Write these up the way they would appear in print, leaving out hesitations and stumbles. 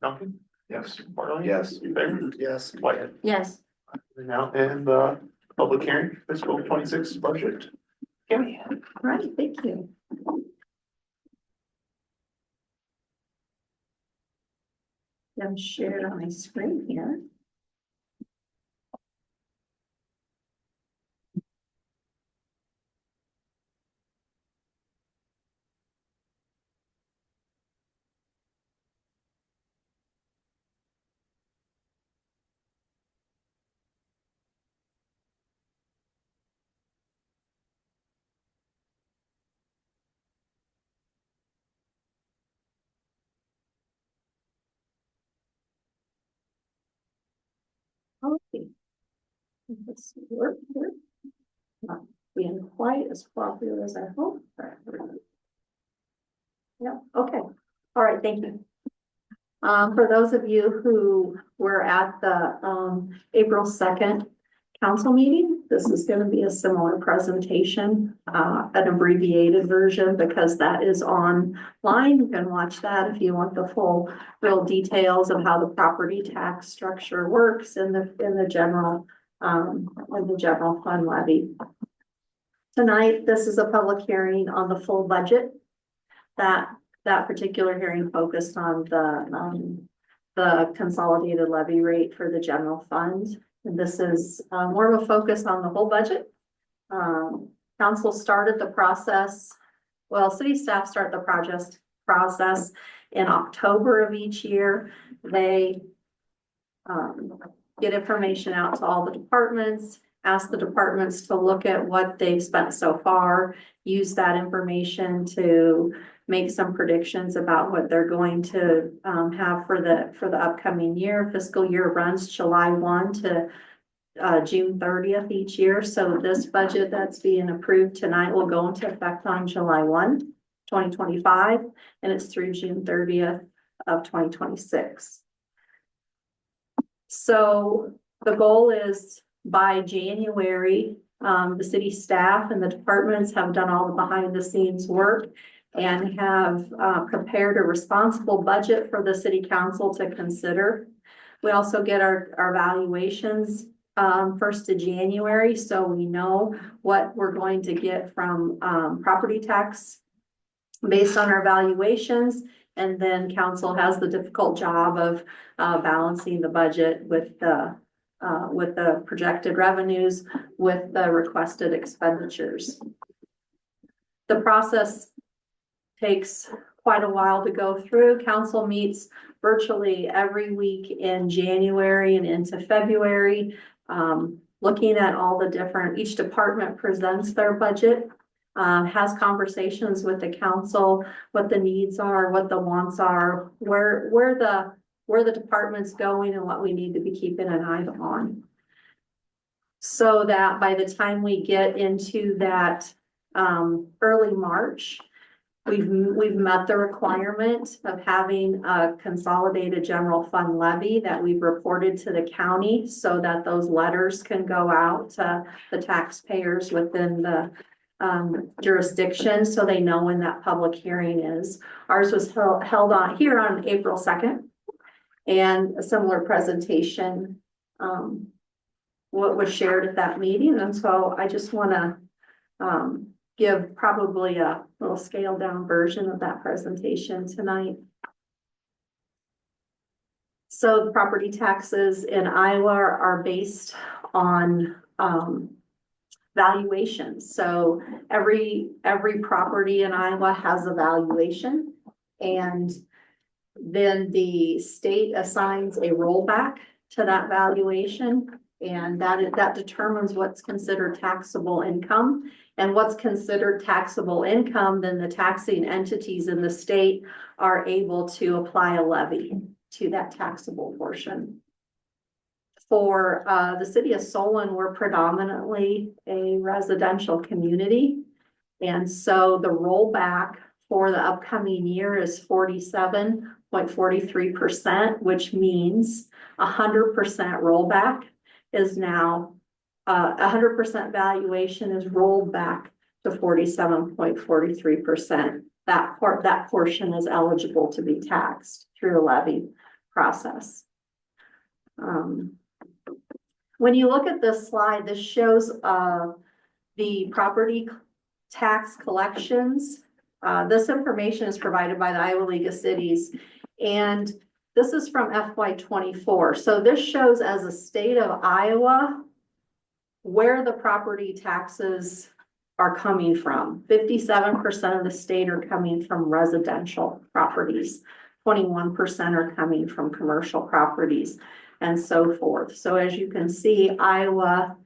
Duncan? Yes. Bartley? Yes. Baker? Yes. Whitehead? Yes. We're now in the public hearing, fiscal 26 budget. Kimmy? Right, thank you. I'm shared on my screen here. Okay. Let's work here. Not being quite as popular as I hope. Yeah, okay. All right, thank you. For those of you who were at the April 2nd council meeting, this is going to be a similar presentation, an abbreviated version, because that is online. You can watch that if you want the full real details of how the property tax structure works in the general fund levy. Tonight, this is a public hearing on the full budget. That particular hearing focused on the consolidated levy rate for the general fund. And this is more of a focus on the whole budget. Council started the process. Well, city staff start the process in October of each year. They get information out to all the departments, ask the departments to look at what they've spent so far, use that information to make some predictions about what they're going to have for the upcoming year. Fiscal year runs July 1 to June 30th each year. So this budget that's being approved tonight will go into effect on July 1, 2025, and it's through June 30th of 2026. So the goal is by January, the city staff and the departments have done all the behind the scenes work and have prepared a responsible budget for the city council to consider. We also get our valuations 1st of January, so we know what we're going to get from property tax based on our valuations. And then council has the difficult job of balancing the budget with the projected revenues with the requested expenditures. The process takes quite a while to go through. Council meets virtually every week in January and into February, looking at all the different, each department presents their budget, has conversations with the council, what the needs are, what the wants are, where the department's going and what we need to be keeping an eye on. So that by the time we get into that early March, we've met the requirement of having a consolidated general fund levy that we've reported to the county so that those letters can go out to the taxpayers within the jurisdiction, so they know when that public hearing is. Ours was held on here on April 2nd, and a similar presentation what was shared at that meeting. And so I just want to give probably a little scaled down version of that presentation tonight. So the property taxes in Iowa are based on valuations. So every property in Iowa has a valuation, and then the state assigns a rollback to that valuation, and that determines what's considered taxable income. And what's considered taxable income, then the taxing entities in the state are able to apply a levy to that taxable portion. For the city of Solon, we're predominantly a residential community. And so the rollback for the upcoming year is 47.43%, which means 100% rollback is now 100% valuation is rolled back to 47.43%. that portion is eligible to be taxed through a levy process. When you look at this slide, this shows the property tax collections. This information is provided by the Iowa League of Cities, and this is from FY24. So this shows as a state of Iowa where the property taxes are coming from. 57% of the state are coming from residential properties. 21% are coming from commercial properties, and so forth. So as you can see, Iowa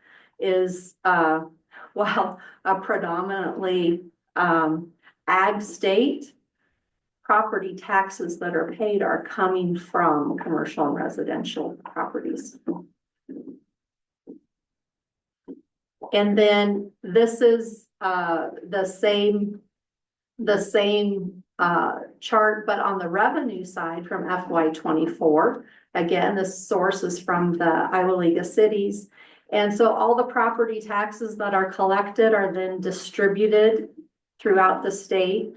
is, well, a predominantly ag state. Property taxes that are paid are coming from commercial and residential properties. And then this is the same chart, but on the revenue side from FY24. Again, this source is from the Iowa League of Cities. And so all the property taxes that are collected are then distributed throughout the state.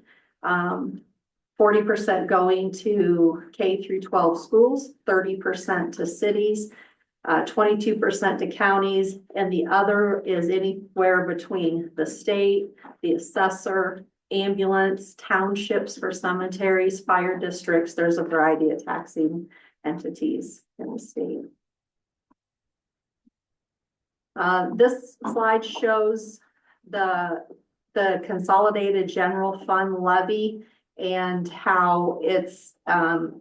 40% going to K through 12 schools, 30% to cities, 22% to counties, and the other is anywhere between the state, the assessor, ambulance, townships for cemeteries, fire districts. There's a variety of taxing entities in the state. This slide shows the consolidated general fund levy and how it's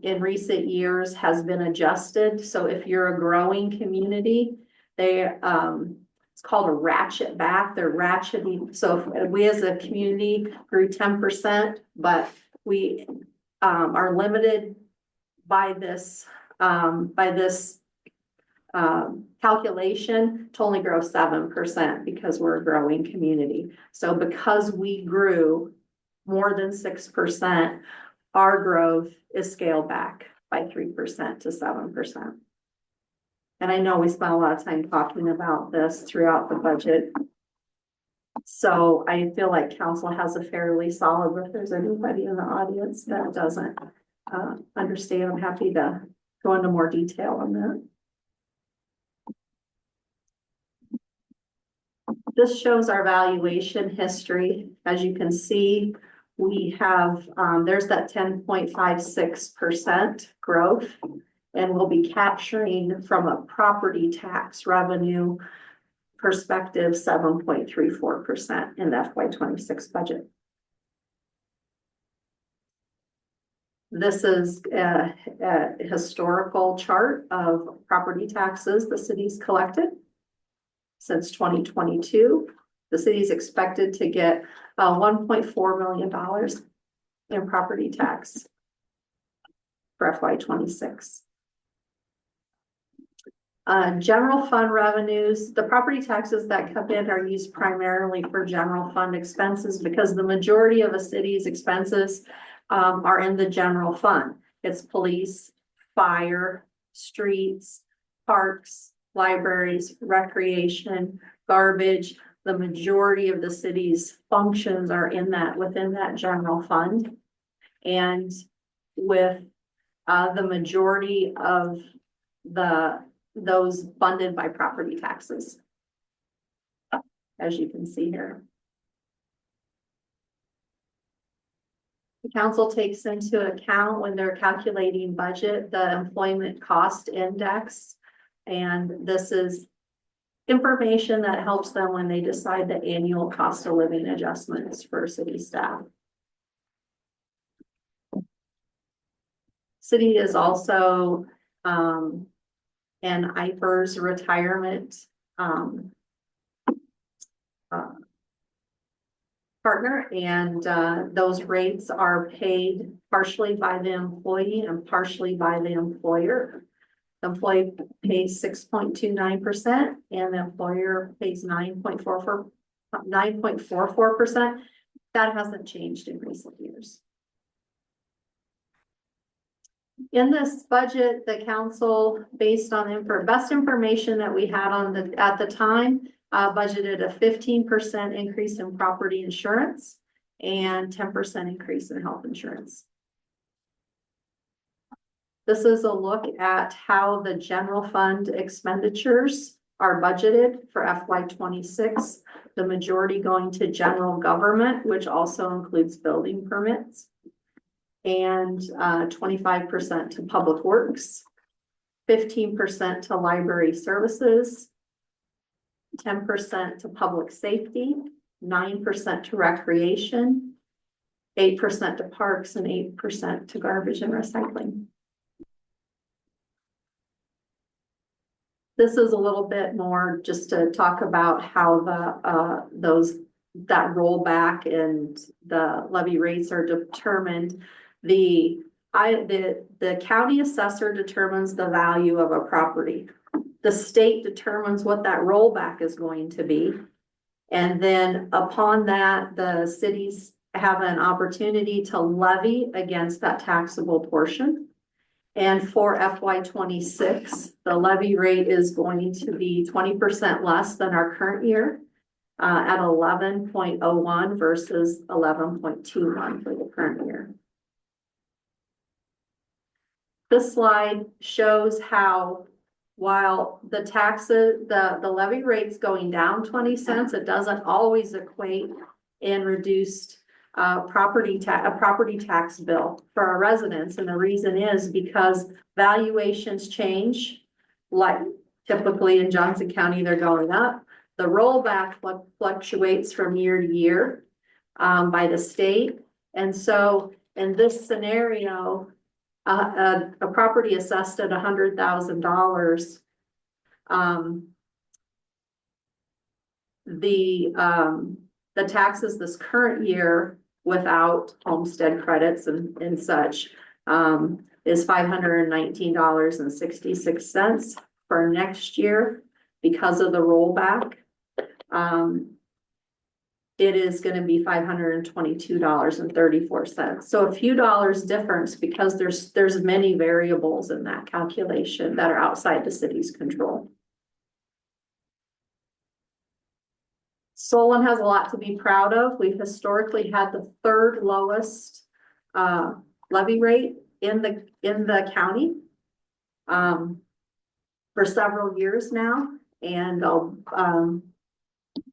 in recent years has been adjusted. So if you're a growing community, it's called a ratchet back. They're ratcheting. So if we as a community grew 10%, but we are limited by this calculation to only grow 7% because we're a growing community. So because we grew more than 6%, our growth is scaled back by 3% to 7%. And I know we spent a lot of time talking about this throughout the budget. So I feel like council has a fairly solid, but if there's anybody in the audience that doesn't understand, I'm happy to go into more detail on that. This shows our valuation history. As you can see, we have, there's that 10.56% growth, and we'll be capturing from a property tax revenue perspective, 7.34% in the FY26 budget. This is a historical chart of property taxes the city's collected since 2022. The city is expected to get $1.4 million in property tax for FY26. General fund revenues, the property taxes that come in are used primarily for general fund expenses because the majority of a city's expenses are in the general fund. It's police, fire, streets, parks, libraries, recreation, garbage. The majority of the city's functions are within that general fund. And with the majority of those funded by property taxes, as you can see here. The council takes into account when they're calculating budget, the employment cost index. And this is information that helps them when they decide the annual cost of living adjustments for city staff. City is also an IFRS retirement partner, and those rates are paid partially by the employee and partially by the employer. The employee pays 6.29% and the employer pays 9.44%. That hasn't changed in recent years. In this budget, the council, based on best information that we had at the time, budgeted a 15% increase in property insurance and 10% increase in health insurance. This is a look at how the general fund expenditures are budgeted for FY 26. The majority going to general government, which also includes building permits, and 25% to public works, 15% to library services, 10% to public safety, 9% to recreation, 8% to parks, and 8% to garbage and recycling. This is a little bit more just to talk about how that rollback and the levy rates are determined. The county assessor determines the value of a property. The state determines what that rollback is going to be. And then upon that, the cities have an opportunity to levy against that taxable portion. And for FY 26, the levy rate is going to be 20% less than our current year at 11.01 versus 11.21 for the current year. This slide shows how, while the taxes, the levy rate's going down 20 cents, it doesn't always equate in reduced a property tax bill for our residents. And the reason is because valuations change, like typically in Johnson County, they're going up. The rollback fluctuates from year to year by the state. And so in this scenario, a property assessed at $100,000, the taxes this current year without homestead credits and such is $519.66. For next year, because of the rollback, it is going to be $522.34. So a few dollars difference because there's many variables in that calculation that are outside the city's control. Solon has a lot to be proud of. We've historically had the third lowest levy rate in the county for several years now, and I'll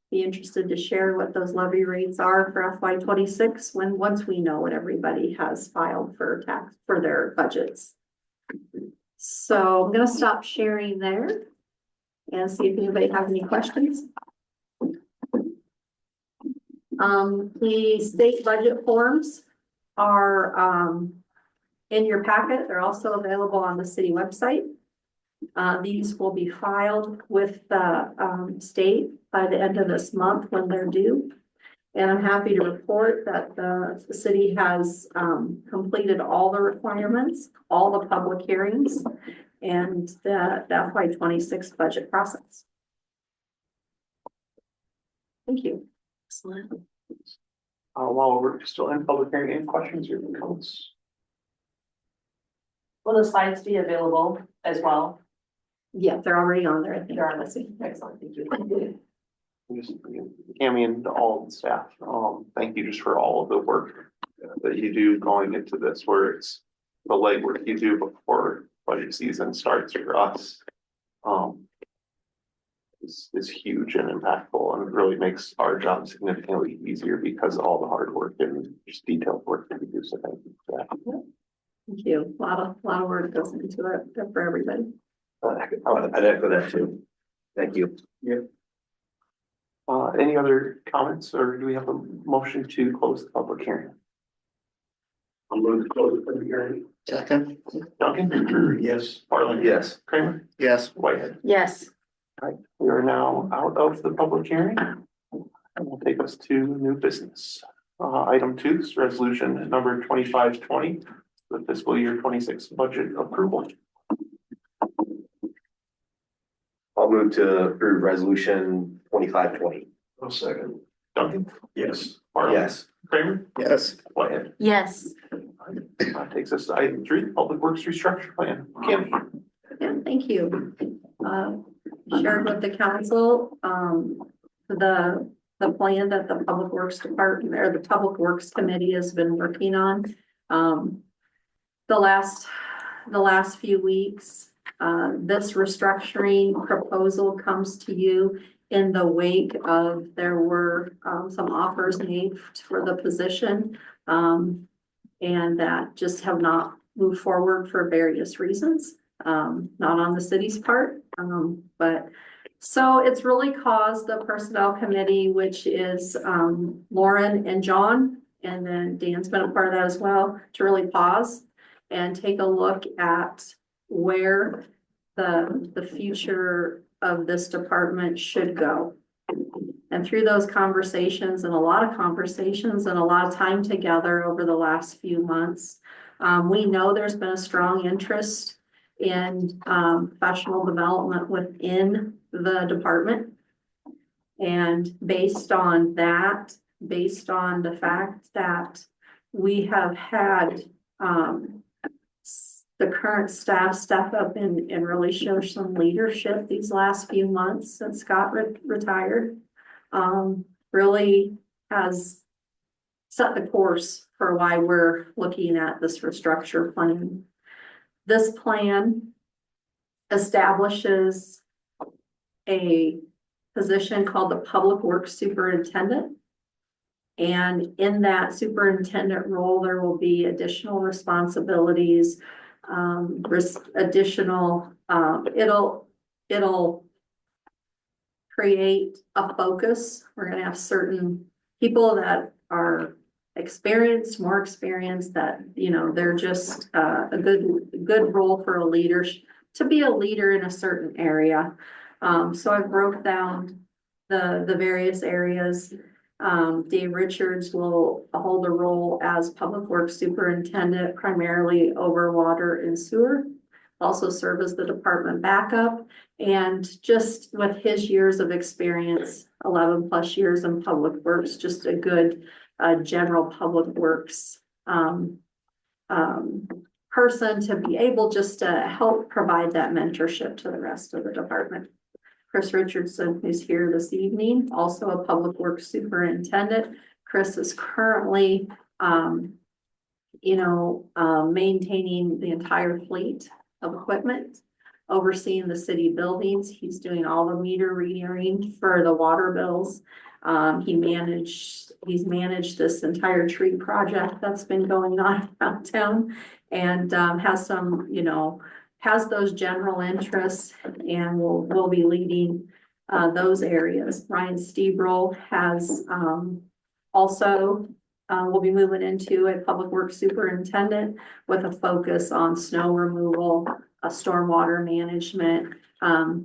be interested to share what those levy rates are for FY 26 once we know what everybody has filed for their budgets. So I'm going to stop sharing there and see if anybody has any questions. The state budget forms are in your packet. They're also available on the city website. These will be filed with the state by the end of this month when they're due. And I'm happy to report that the city has completed all the requirements, all the public hearings, and the FY 26 budget process. Thank you. Excellent. While we're still in public hearing, any questions or comments? Will the slides be available as well? Yeah, they're already on there. I think. They're on the scene. Excellent, thank you. Just, Cammie and all the staff, thank you just for all of the work that you do going into this, where it's the legwork you do before budget season starts for us. Is huge and impactful, and it really makes our job significantly easier because of all the hard work and just detailed work that we do. So thank you for that. Thank you. A lot of work goes into it for everybody. I'd echo that too. Thank you. Yeah. Any other comments, or do we have a motion to close the public hearing? I'm going to close the public hearing. Second. Duncan? Yes. Harlan? Yes. Kramer? Yes. Whitehead? Yes. Right, we are now out of the public hearing. And will take us to new business. Item 2 is resolution number 2520, the fiscal year 26 budget approval. I'll move to approve resolution 2520. I'll second. Duncan? Yes. Harlan? Yes. Kramer? Yes. Whitehead? Yes. That takes us to item 3, public works restructure plan. Cammie? Yeah, thank you. Shared with the council, the the plan that the Public Works Department or the Public Works Committee has been working on. The last few weeks, this restructuring proposal comes to you in the wake of there were some offers made for the position. And that just have not moved forward for various reasons, not on the city's part. But so it's really caused the Personnel Committee, which is Lauren and John, and then Dan's been a part of that as well, to really pause and take a look at where the future of this department should go. And through those conversations and a lot of conversations and a lot of time together over the last few months, we know there's been a strong interest in professional development within the department. And based on that, based on the fact that we have had the current staff step up and really show some leadership these last few months since Scott retired, really has set the course for why we're looking at this restructure plan. This plan establishes a position called the Public Works Superintendent. And in that superintendent role, there will be additional responsibilities, it'll create a focus. We're gonna have certain people that are experienced, more experienced, that, you know, they're just a good role for a leader to be a leader in a certain area. So I broke down the various areas. Dave Richards will hold a role as Public Works Superintendent, primarily over water and sewer. Also serve as the department backup, and just with his years of experience, 11+ years in public works, just a good general public works person to be able just to help provide that mentorship to the rest of the department. Chris Richardson is here this evening, also a public works superintendent. Chris is currently, maintaining the entire fleet of equipment, overseeing the city buildings. He's doing all the meter reading for the water bills. He's managed this entire tree project that's been going on around town, and has some, has those general interests, and will be leading those areas. Ryan Stebrel has also will be moving into a public works superintendent with a focus on snow removal, stormwater management,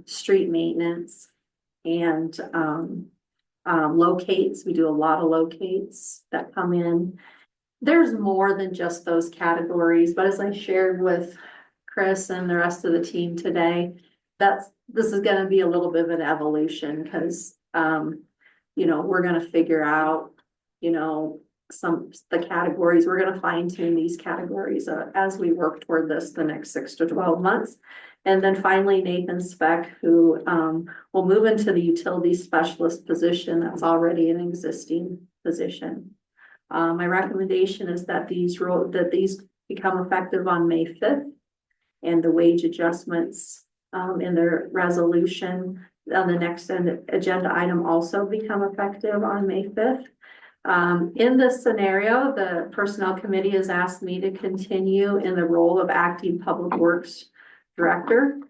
street maintenance, and locates. We do a lot of locates that come in. There's more than just those categories, but as I shared with Chris and the rest of the team today, this is going to be a little bit of an evolution, because we're going to figure out the categories. We're going to fine tune these categories as we work toward this the next 6 to 12 months. And then finally, Nathan Speck, who will move into the utility specialist position that's already an existing position. My recommendation is that these become effective on May 5th, and the wage adjustments in their resolution on the next agenda item also become effective on May 5th. In this scenario, the Personnel Committee has asked me to continue in the role of acting Public Works Director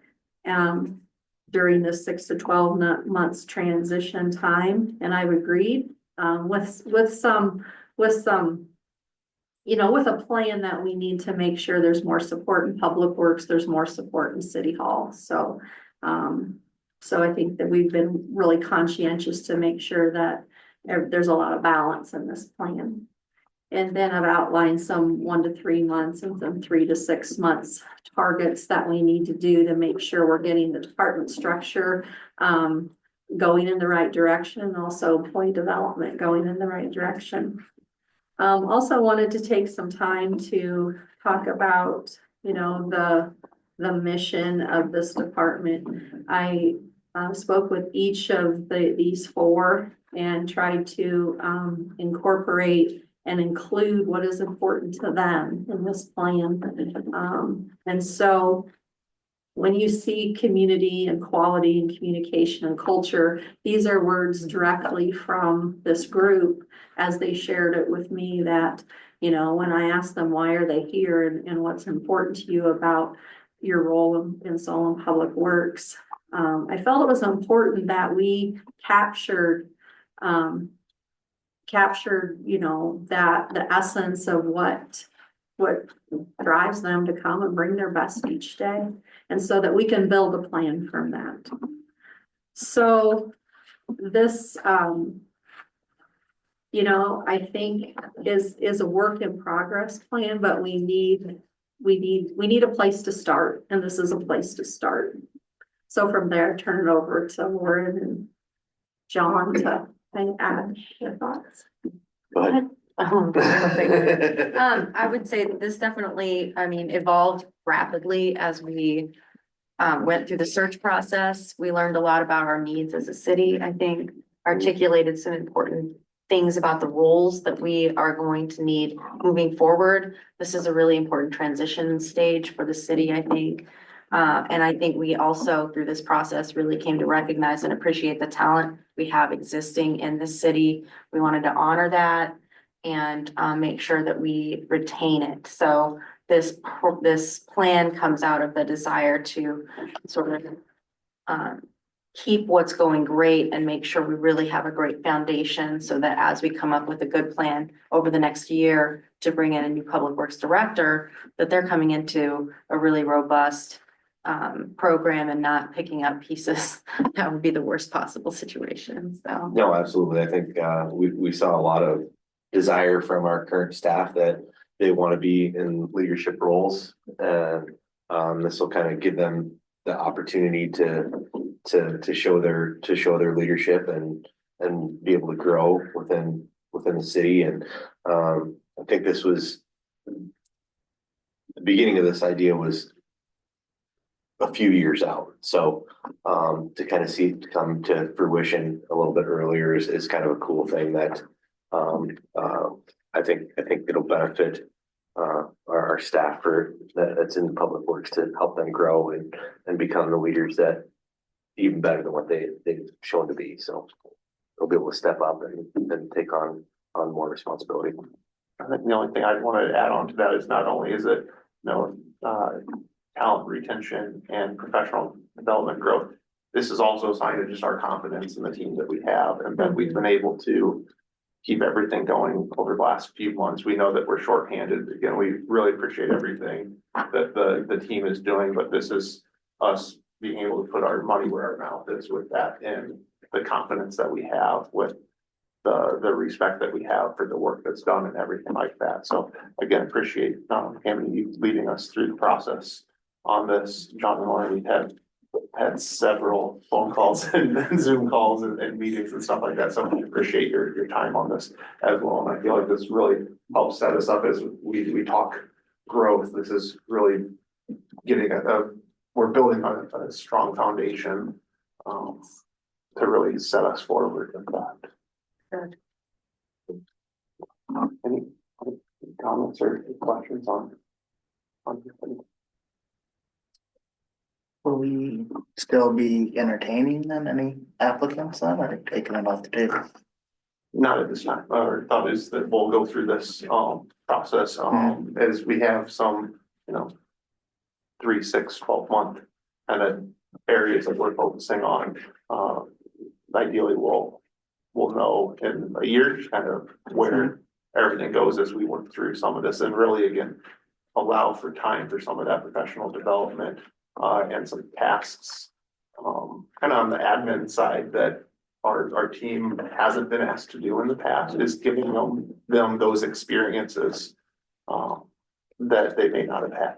during this 6 to 12 months transition time, and I've agreed with a plan that we need to make sure there's more support in public works, there's more support in City Hall. So I think that we've been really conscientious to make sure that there's a lot of balance in this plan. And then I've outlined some 1 to 3 months and some 3 to 6 months targets that we need to do to make sure we're getting the department structure going in the right direction, and also employee development going in the right direction. Also wanted to take some time to talk about, the mission of this department. I spoke with each of these 4 and try to incorporate and include what is important to them in this plan. And so when you see community and quality and communication and culture, these are words directly from this group as they shared it with me that, you know, when I asked them, why are they here and what's important to you about your role in Solon Public Works? I felt it was important that we captured, you know, that the essence of what drives them to come and bring their best each day. And so that we can build a plan from that. So this, you know, I think is a work in progress plan, but we need a place to start, and this is a place to start. So from there, turn it over to Lauren and John to add their thoughts. Go ahead. I would say that this definitely, I mean, evolved rapidly as we went through the search process. We learned a lot about our needs as a city. I think articulated some important things about the roles that we are going to need moving forward. This is a really important transition stage for the city, I think. And I think we also, through this process, really came to recognize and appreciate the talent we have existing in the city. We wanted to honor that and make sure that we retain it. So this plan comes out of the desire to sort of keep what's going great and make sure we really have a great foundation so that as we come up with a good plan over the next year to bring in a new public works director, that they're coming into a really robust program and not picking up pieces. That would be the worst possible situation. So No, absolutely. I think we saw a lot of desire from our current staff that they want to be in leadership roles. And this will kind of give them the opportunity to show their leadership and be able to grow within the city. And I think this was the beginning of this idea was a few years out. So to kind of see it come to fruition a little bit earlier is kind of a cool thing that I think it'll benefit our staff that's in public works to help them grow and become the leaders that even better than what they've shown to be. So they'll be able to step up and take on more responsibility. I think the only thing I'd want to add on to that is not only is it, talent retention and professional development growth. This is also a sign of just our confidence in the team that we have and that we've been able to keep everything going over the last few months. We know that we're shorthanded. Again, we really appreciate everything that the team is doing, but this is us being able to put our money where our mouth is with that and the confidence that we have with the respect that we have for the work that's done and everything like that. So again, appreciate Tammy, you leading us through the process on this. John and Lauren, we've had several phone calls and Zoom calls and meetings and stuff like that. So we appreciate your time on this as well. And I feel like this really helps set us up as we talk growth. This is really getting we're building on a strong foundation to really set us forward in that. Good. Any comments or questions on this thing? Will we still be entertaining then any applicants then, or taking it off the table? Not at this time. Our thought is that we'll go through this process as we have some, 3, 6, 12 month kind of areas that we're focusing on. Ideally, we'll know in a year just kind of where everything goes as we work through some of this and really again allow for time for some of that professional development and some tasks kind of on the admin side that our team hasn't been asked to do in the past, is giving them those experiences that they may not have had.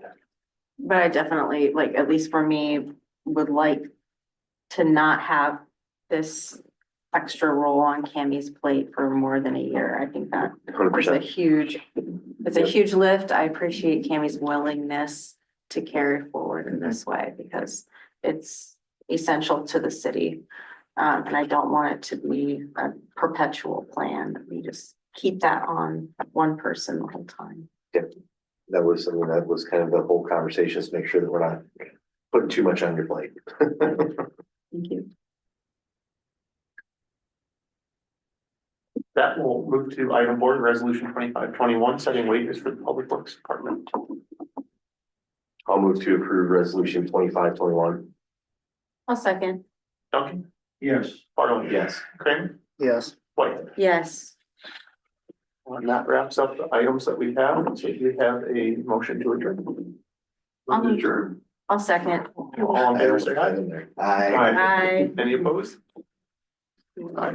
but I definitely, like, at least for me, would like to not have this extra role on Cammie's plate for more than a year. I think that is a huge lift. I appreciate Cammie's willingness to carry forward in this way because it's essential to the city. And I don't want it to be a perpetual plan. We just keep that on one person the whole time. That was, I mean, that was kind of the whole conversation, is make sure that we're not putting too much on your plate. Thank you. That will move to item 4, resolution 2521, setting wages for the Public Works Department. I'll move to approve resolution 2521. I'll second. Duncan? Yes. Bartle? Yes. Kramer? Yes. White? Yes. And that wraps up the items that we have. So we have a motion to adjourn. Adjourn. I'll second. All in favor, say aye. Aye. Aye. Any opposed? Aye.